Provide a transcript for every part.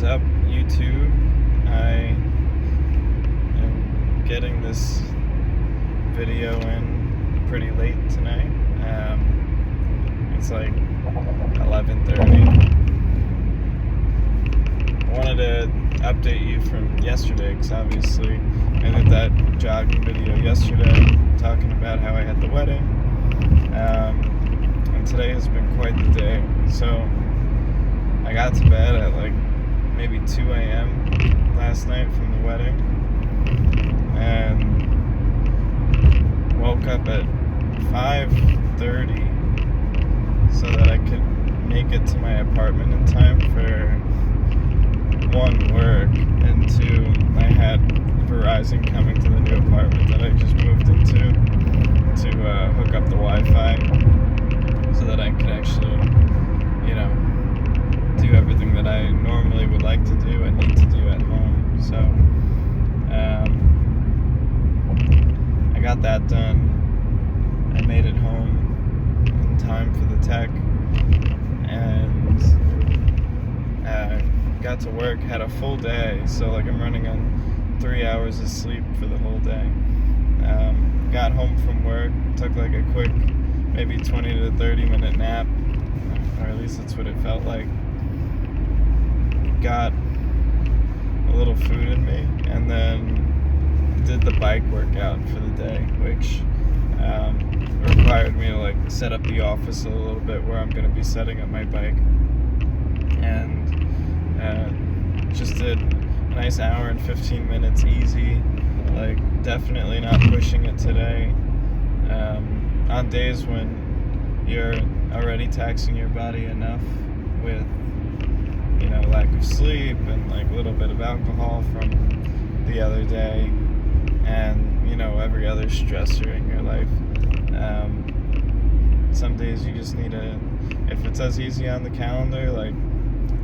up, YouTube? I am getting this video in pretty late tonight. It's like 11:30. I wanted to update you from yesterday because obviously I did that jogging video yesterday talking about how I had the wedding. And today has been quite the day. So I got to bed at like maybe 2 a.m. last night from the wedding and woke up at 5:30 so that I could make it to my apartment in time for one, work, and two, I had Verizon coming to the new apartment that I just moved into to hook up the Wi-Fi so that I could actually, do everything that I normally would like to do and need to do at home. So I got that done. I made it home in time for the tech and got to work, had a full day, so like I'm running on 3 hours of sleep for the whole day. Got home from work, took like a quick maybe 20 to 30 minute nap, or at least that's what it felt like. Got a little food in me and then did the bike workout for the day, which required me to like set up the office a little bit where I'm going to be setting up my bike, and just did a nice hour and 15 minutes easy, like definitely not pushing it today. On days when you're already taxing your body enough with lack of sleep and like a little bit of alcohol from the other day and every other stressor in your life, some days you just need to, if it says easy on the calendar, like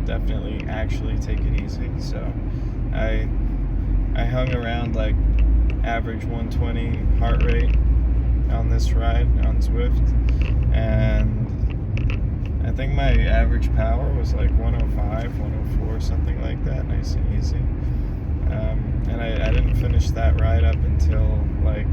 definitely actually take it easy. So I hung around like average 120 heart rate on this ride on Zwift, and I think my average power was like 105, 104, something like that, nice and easy. And I didn't finish that ride up until like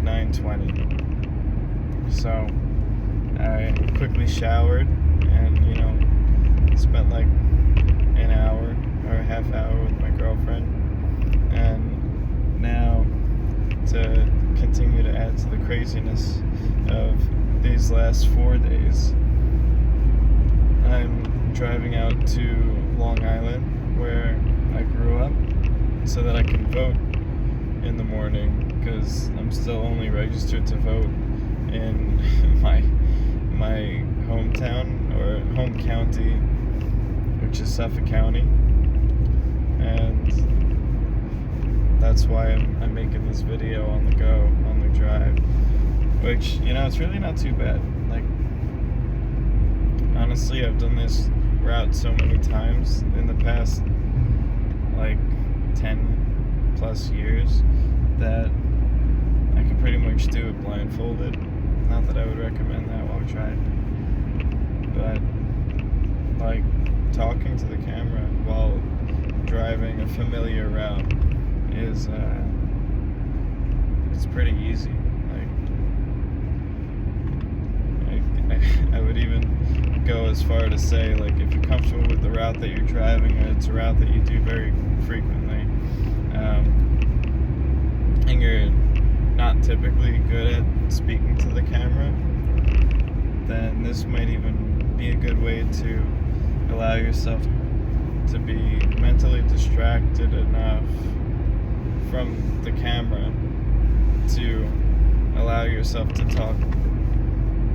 9:20. So I quickly showered and spent like an hour or a half hour with my girlfriend, and now to continue to add to the craziness of these last 4 days, I'm driving out to Long Island where I grew up so that I can vote in the morning, because I'm still only registered to vote in my hometown or home county, which is Suffolk County, and that's why I'm making this video on the go, on the drive, which it's really not too bad. Like honestly, I've done this route so many times in the past like 10 plus years that I can pretty much do it blindfolded. Not that I would recommend that while driving, but like talking to the camera while driving a familiar route is it's pretty easy. I would even go as far to say, like, if you're comfortable with the route that you're driving, or it's a route that you do very frequently, and you're not typically good at speaking to the camera, then this might even be a good way to allow yourself to be mentally distracted enough from the camera to allow yourself to talk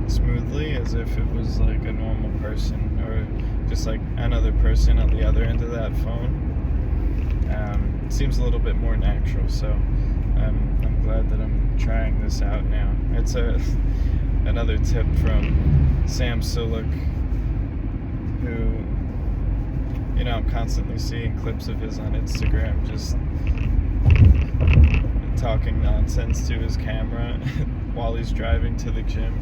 smoothly as if it was like a normal person, or just like another person on the other end of that phone. It seems a little bit more natural, so I'm glad that I'm trying this out now. It's another tip from Sam Sulek, who I'm constantly seeing clips of his on Instagram just talking nonsense to his camera while he's driving to the gym,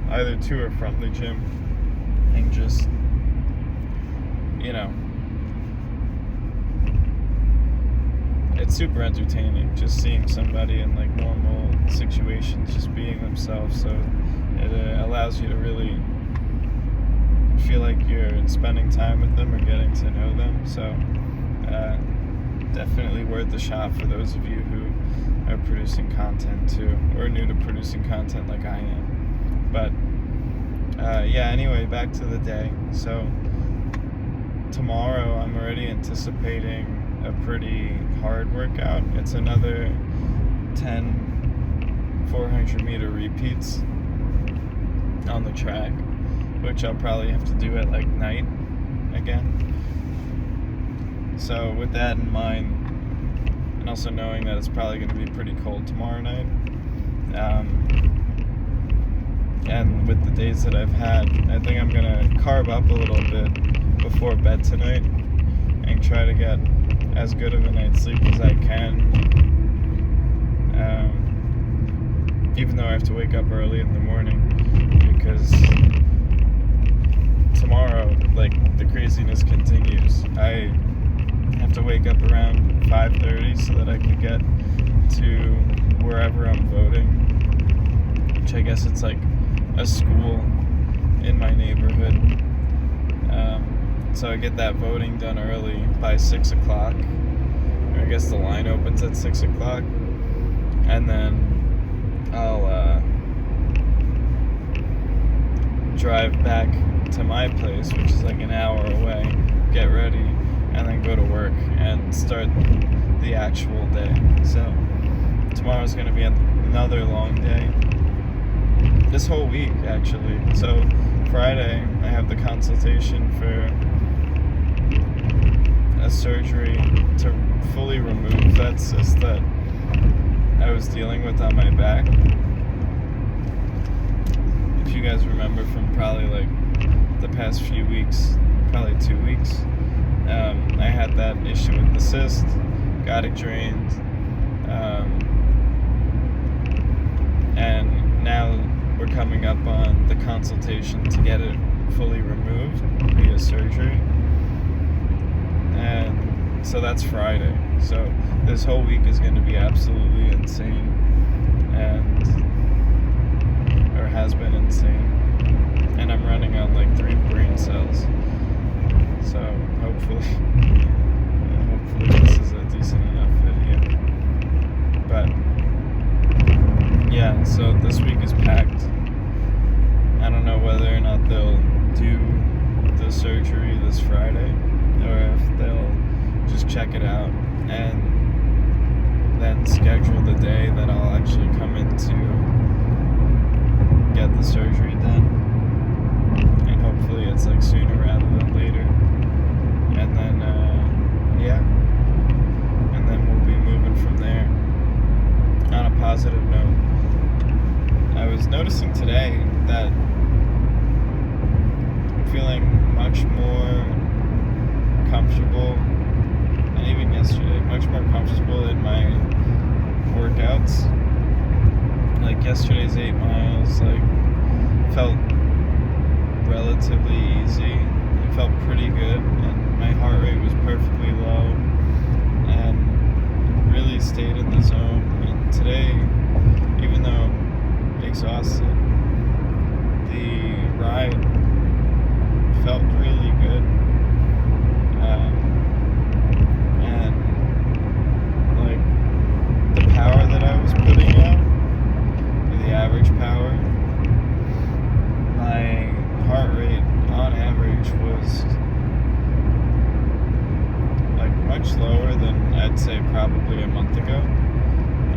either to or from the gym, and just super entertaining, just seeing somebody in like normal situations just being themselves. So it allows you to really feel like you're spending time with them or getting to know them. So definitely worth the shot for those of you who are producing content too, or new to producing content like I am. But anyway, back to the day. So tomorrow I'm already anticipating a pretty hard workout. It's another 10 400-meter repeats on the track, which I'll probably have to do at like night again. So with that in mind, and also knowing that it's probably going to be pretty cold tomorrow night, and with the days that I've had, I think I'm going to carb up a little bit before bed tonight and try to get as good of a night's sleep as I can, even though I have to wake up early in the morning, because tomorrow, like, the craziness continues. I have to wake up around 5:30 so that I can get to wherever I'm voting, which I guess it's like a school in my neighborhood. So I get that voting done early by 6 o'clock. Or I guess the line opens at 6 o'clock. And then I'll drive back to my place, which is like an hour away, get ready, and then go to work and start the actual day. So tomorrow's going to be another long day. This whole week, actually. So Friday, I have the consultation for a surgery to fully remove that cyst that I was dealing with on my back. If you guys remember from probably like the past few weeks, probably 2 weeks, I had that issue with the cyst, got it drained, and now we're coming up on the consultation to get it fully removed via surgery. And so that's Friday. So this whole week is going to be absolutely insane, or has been insane. And I'm running on like 3 brain cells. So hopefully this is a decent enough video. But yeah, so this week is packed. I don't know whether or not they'll do the surgery this Friday, or if they'll just check it out and then schedule the day that I'll actually come in to get the surgery done. And hopefully it's like sooner rather than later. And then, and then we'll be moving from there. On a positive note, I was noticing today that I'm feeling much more comfortable, and even yesterday, much more comfortable in my workouts. Like yesterday's 8 miles, like, felt relatively easy. It felt pretty good, and my heart rate was perfectly low, and really stayed in the zone. And today, even though I'm exhausted, the ride felt really good. And like the power that I was putting out, the average power, my heart rate on average was like much lower than I'd say probably a month ago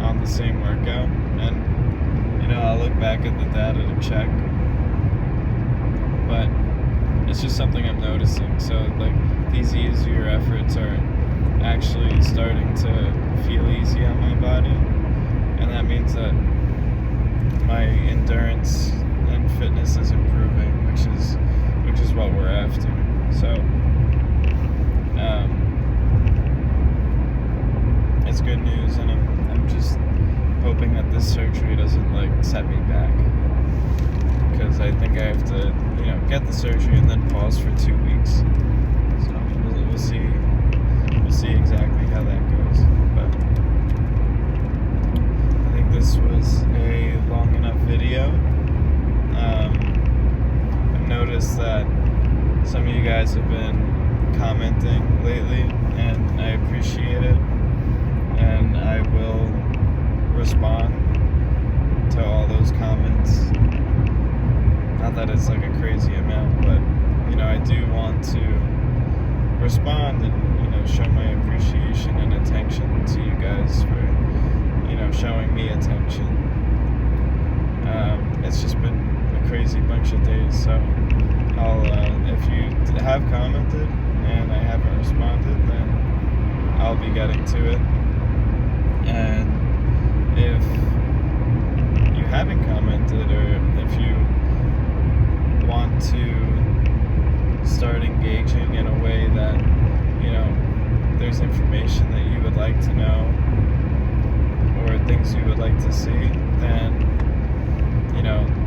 on the same workout. And you know, I'll look back at the data to check, but it's just something I'm noticing. So like these easier efforts are actually starting to feel easy on my body, and that means that my endurance and fitness is improving, which is what we're after. So it's good news, and I'm just hoping that this surgery doesn't like set me back, because I think I have to, you know, get the surgery and then pause for 2 weeks. So we'll see exactly how that goes. But guys have been commenting lately, and I appreciate it, and I will respond to all those comments. Not that it's like a crazy amount, but I do want to respond and show my appreciation and attention to you guys for showing me attention. It's just been a crazy bunch of days, so I'll if you have commented and I haven't responded, then I'll be getting to it. And if you haven't commented, or if you want to start engaging in a way that there's information that you would like to know or things you would like to see, then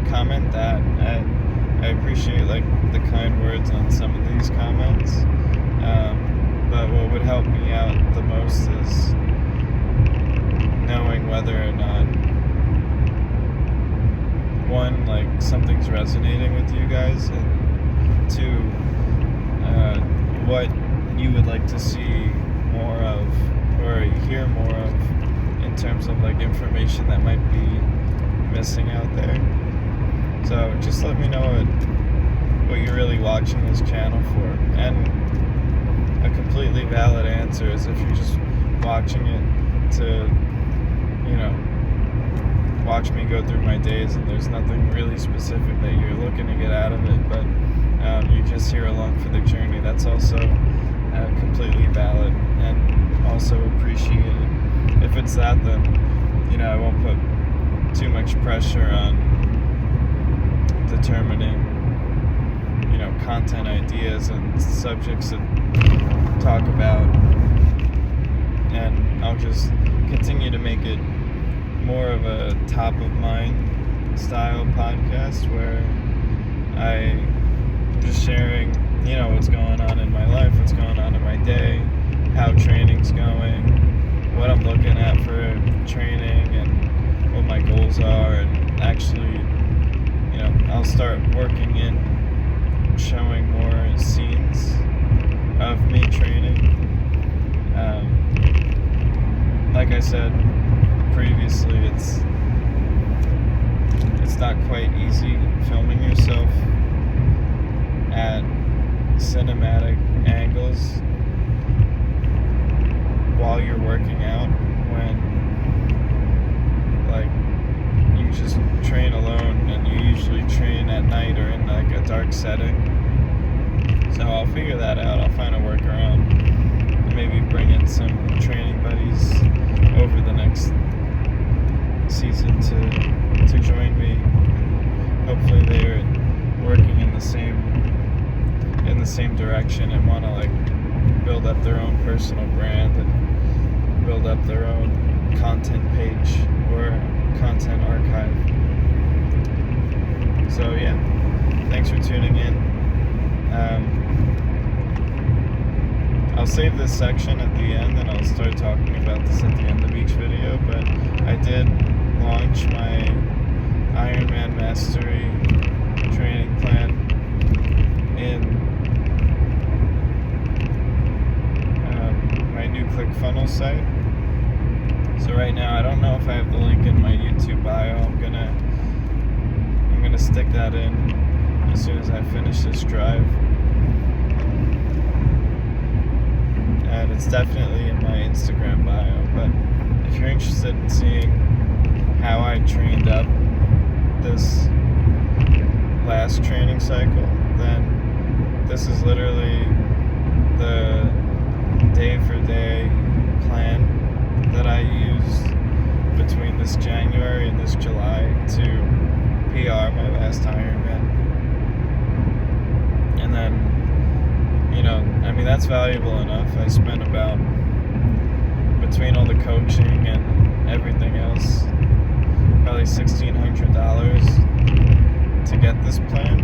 comment that. And I appreciate the kind words on some of these comments, but what would help me out the most is knowing whether or not, one, something's resonating with you guys, and two, what you would like to see more of or hear more of in terms of information that might be missing out there. So just let me know what you're really watching this channel for. And a completely valid answer is if you're just watching it to watch me go through my days and there's nothing really specific that you're looking to get out of it, but you're just here along for the journey. That's also completely valid and also appreciated. If it's that, then I won't put too much pressure on determining content ideas and subjects to talk about, and I'll just continue to make it more of a top of mind style podcast where I'm just sharing what's going on in my life, what's going on in my day, how training's going, what I'm looking at for training, and what my goals are. And actually I'll start working in showing more scenes of me training. Like I said previously, it's not quite easy filming yourself at cinematic angles while you're working out, when you just train alone, and you usually train at night or in a dark setting. So I'll figure that out. I'll find a workaround. Maybe bring in some training buddies over the next season to join me. Hopefully they're working in the same direction and want to build up their own personal brand and build up their own content page or content archive. So yeah, thanks for tuning in. I'll save this section at the end, and I'll start talking about this at the end of each video, but I did launch my Ironman Mastery training plan in my new ClickFunnels site. So right now, I don't know if I have the link in my YouTube bio. I'm gonna stick that in as soon as I finish this drive. And it's definitely in my Instagram bio. But if you're interested in seeing how I trained up this last training cycle, then this is literally the day-for-day plan that I used between this January and this July to PR my last Ironman. And then, that's valuable enough. I spent about, between all the coaching and everything else, probably $1,600 to get this plan.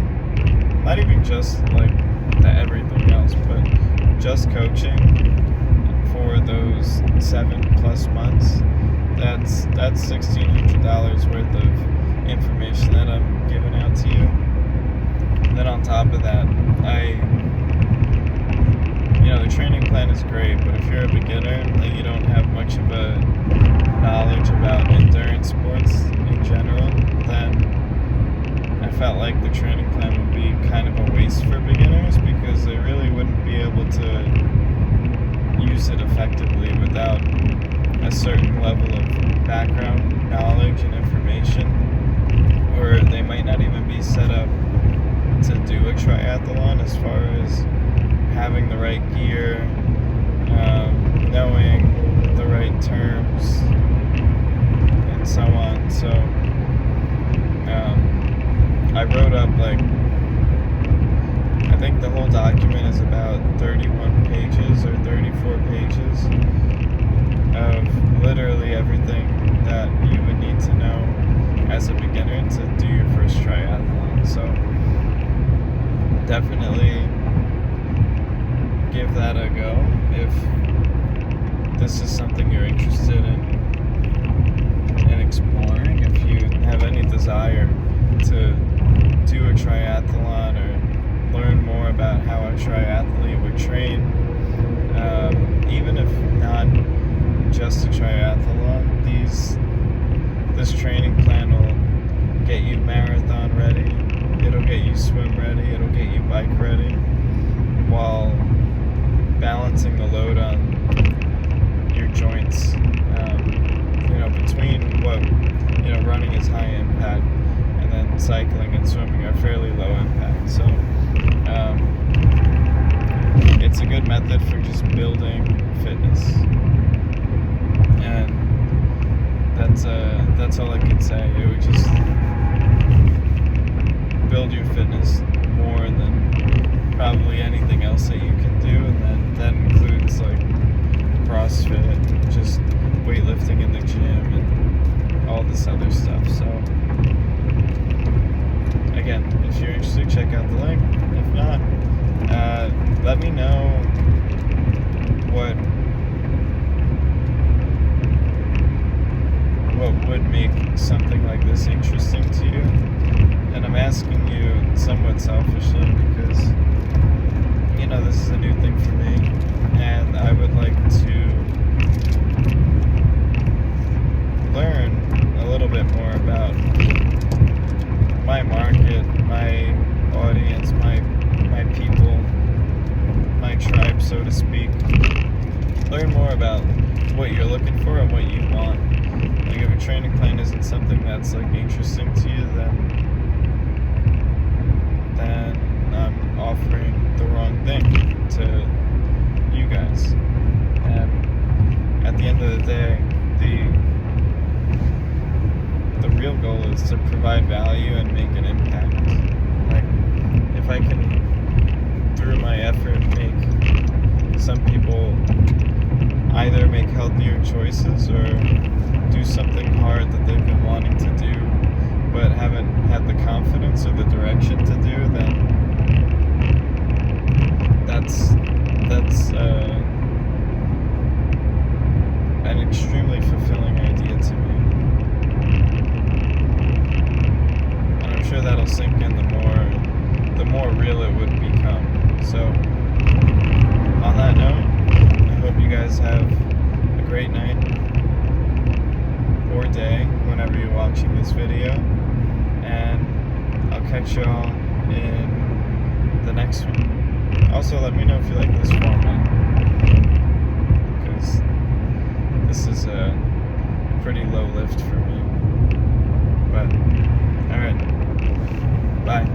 Not even just the everything else, but just coaching for those 7+ months. That's $1,600 worth of information that I'm giving out to you. And then on top of that, I is great, but if you're a beginner and you don't have much of a knowledge about endurance sports in general, then I felt like the training plan would be kind of a waste for beginners, because they really wouldn't be able to use it effectively without a certain level of background knowledge and information, or they might not even be set up to do a triathlon as far as having the right gear, knowing the right terms, and so on. So I wrote up, like, I think the whole document is about 31 pages or 34 pages of literally everything that you would need to know as a beginner to do your first triathlon. So definitely give that a go if this is something you're interested in exploring. If you have any desire to do a triathlon or learn more about how a triathlete would train, even if not just a triathlon, this training plan will get you marathon ready, it'll get you swim ready, it'll get you bike ready, while balancing the load on your joints. Between what, running is high impact, and then cycling and swimming are fairly low impact. So it's a good method for just building fitness, and that's all I can say. It would just build your fitness more than probably anything else that you can do, and then that includes like CrossFit, just weightlifting in the gym, and all this other stuff. So again, if you're interested, check out the link. If not, let me know what would make something like this interesting to you. And I'm asking you somewhat selfishly because, this is a new thing for me, and I would like to learn a little bit more about my market, my audience, my people, my tribe, so to speak. Learn more about what you're looking for and what you want. Like, if a training plan isn't something that's like interesting to you, then I'm offering the wrong thing to you guys. And at the end of the day, the real goal is to provide value and make an impact. Like, if I can, through my effort, make some people either make healthier choices or do something hard that they've been wanting to do but haven't had the confidence or the direction to do, then that's an extremely fulfilling idea to me. And I'm sure that'll sink in the more real it would become. So on that note, I hope you guys have a great night or day whenever you're watching this video, and I'll catch y'all in the next one. Also, let me know if you like this format, because this is a pretty low lift for me. But alright, bye.